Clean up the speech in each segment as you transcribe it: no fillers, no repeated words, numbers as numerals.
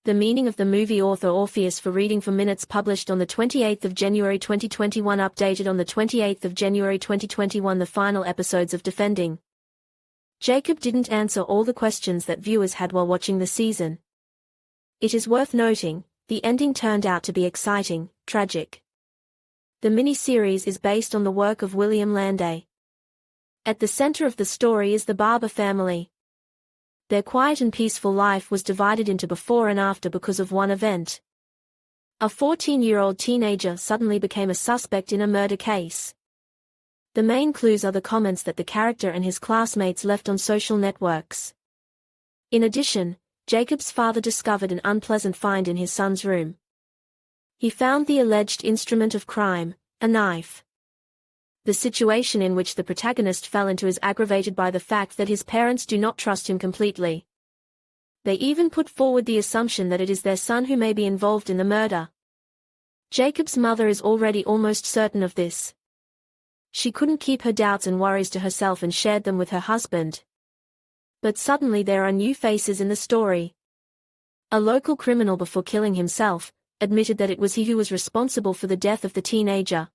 The Meaning of the Movie. Author Orpheus for Reading for Minutes, published on the 28th of January 2021, updated on the 28th of January 2021. The final episodes of Defending Jacob didn't answer all the questions that viewers had while watching the season. It is worth noting, the ending turned out to be exciting, tragic. The mini-series is based on the work of William Landay. At the center of the story is the Barber family. Their quiet and peaceful life was divided into before and after because of one event. A 14-year-old teenager suddenly became a suspect in a murder case. The main clues are the comments that the character and his classmates left on social networks. In addition, Jacob's father discovered an unpleasant find in his son's room. He found the alleged instrument of crime, a knife. The situation in which the protagonist fell into is aggravated by the fact that his parents do not trust him completely. They even put forward the assumption that it is their son who may be involved in the murder. Jacob's mother is already almost certain of this. She couldn't keep her doubts and worries to herself and shared them with her husband. But suddenly there are new faces in the story. A local criminal, before killing himself, admitted that it was he who was responsible for the death of the teenager.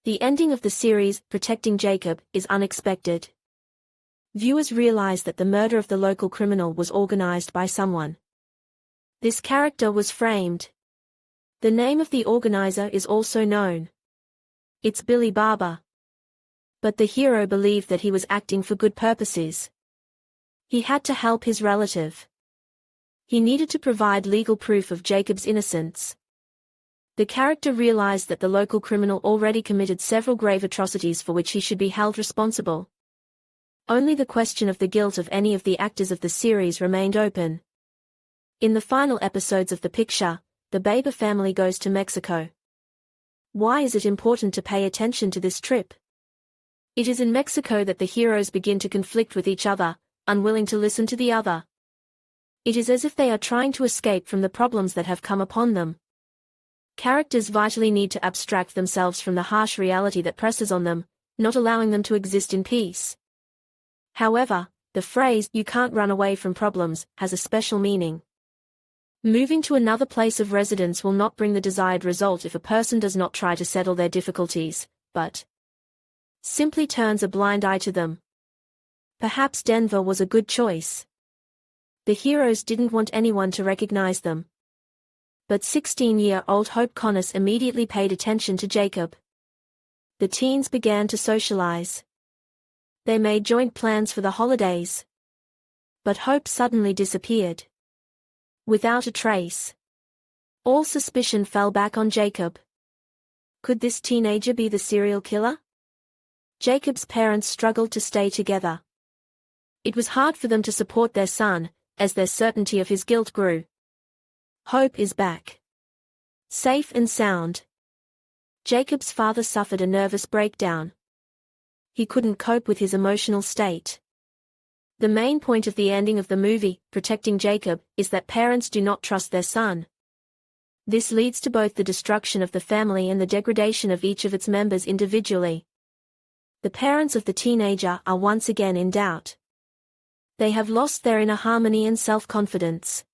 The ending of the series, Protecting Jacob, is unexpected. Viewers realize that the murder of the local criminal was organized by someone. This character was framed. The name of the organizer is also known. It's Billy Barber. But the hero believed that he was acting for good purposes. He had to help his relative. He needed to provide legal proof of Jacob's innocence. The character realized that the local criminal already committed several grave atrocities for which he should be held responsible. Only the question of the guilt of any of the actors of the series remained open. In the final episodes of the picture, the Barber family goes to Mexico. Why is it important to pay attention to this trip? It is in Mexico that the heroes begin to conflict with each other, unwilling to listen to the other. It is as if they are trying to escape from the problems that have come upon them. Characters vitally need to abstract themselves from the harsh reality that presses on them, not allowing them to exist in peace. However, the phrase, "you can't run away from problems," has a special meaning. Moving to another place of residence will not bring the desired result if a person does not try to settle their difficulties, but simply turns a blind eye to them. Perhaps Denver was a good choice. The heroes didn't want anyone to recognize them. But 16-year-old Hope Connors immediately paid attention to Jacob. The teens began to socialize. They made joint plans for the holidays. But Hope suddenly disappeared. Without a trace. All suspicion fell back on Jacob. Could this teenager be the serial killer? Jacob's parents struggled to stay together. It was hard for them to support their son, as their certainty of his guilt grew. Hope is back. Safe and sound. Jacob's father suffered a nervous breakdown. He couldn't cope with his emotional state. The main point of the ending of the movie, Protecting Jacob, is that parents do not trust their son. This leads to both the destruction of the family and the degradation of each of its members individually. The parents of the teenager are once again in doubt. They have lost their inner harmony and self-confidence.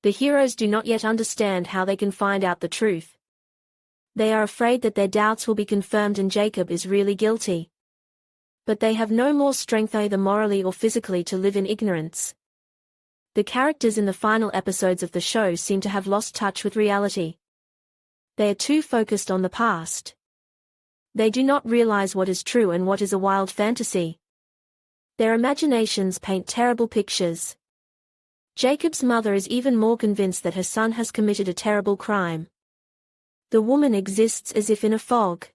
The heroes do not yet understand how they can find out the truth. They are afraid that their doubts will be confirmed and Jacob is really guilty. But they have no more strength either morally or physically to live in ignorance. The characters in the final episodes of the show seem to have lost touch with reality. They are too focused on the past. They do not realize what is true and what is a wild fantasy. Their imaginations paint terrible pictures. Jacob's mother is even more convinced that her son has committed a terrible crime. The woman exists as if in a fog.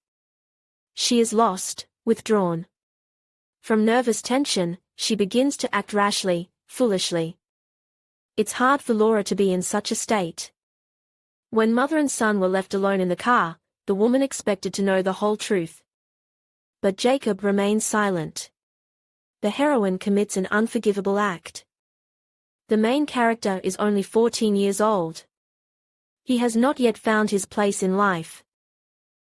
She is lost, withdrawn. From nervous tension, she begins to act rashly, foolishly. It's hard for Laura to be in such a state. When mother and son were left alone in the car, the woman expected to know the whole truth. But Jacob remains silent. The heroine commits an unforgivable act. The main character is only 14 years old. He has not yet found his place in life.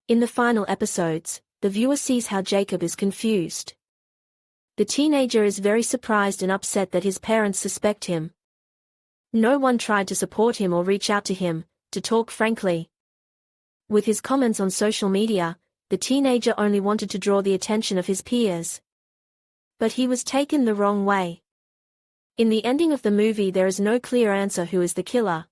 In the final episodes, the viewer sees how Jacob is confused. The teenager is very surprised and upset that his parents suspect him. No one tried to support him or reach out to him, to talk frankly. With his comments on social media, the teenager only wanted to draw the attention of his peers. But he was taken the wrong way. In the ending of the movie there is no clear answer who is the killer.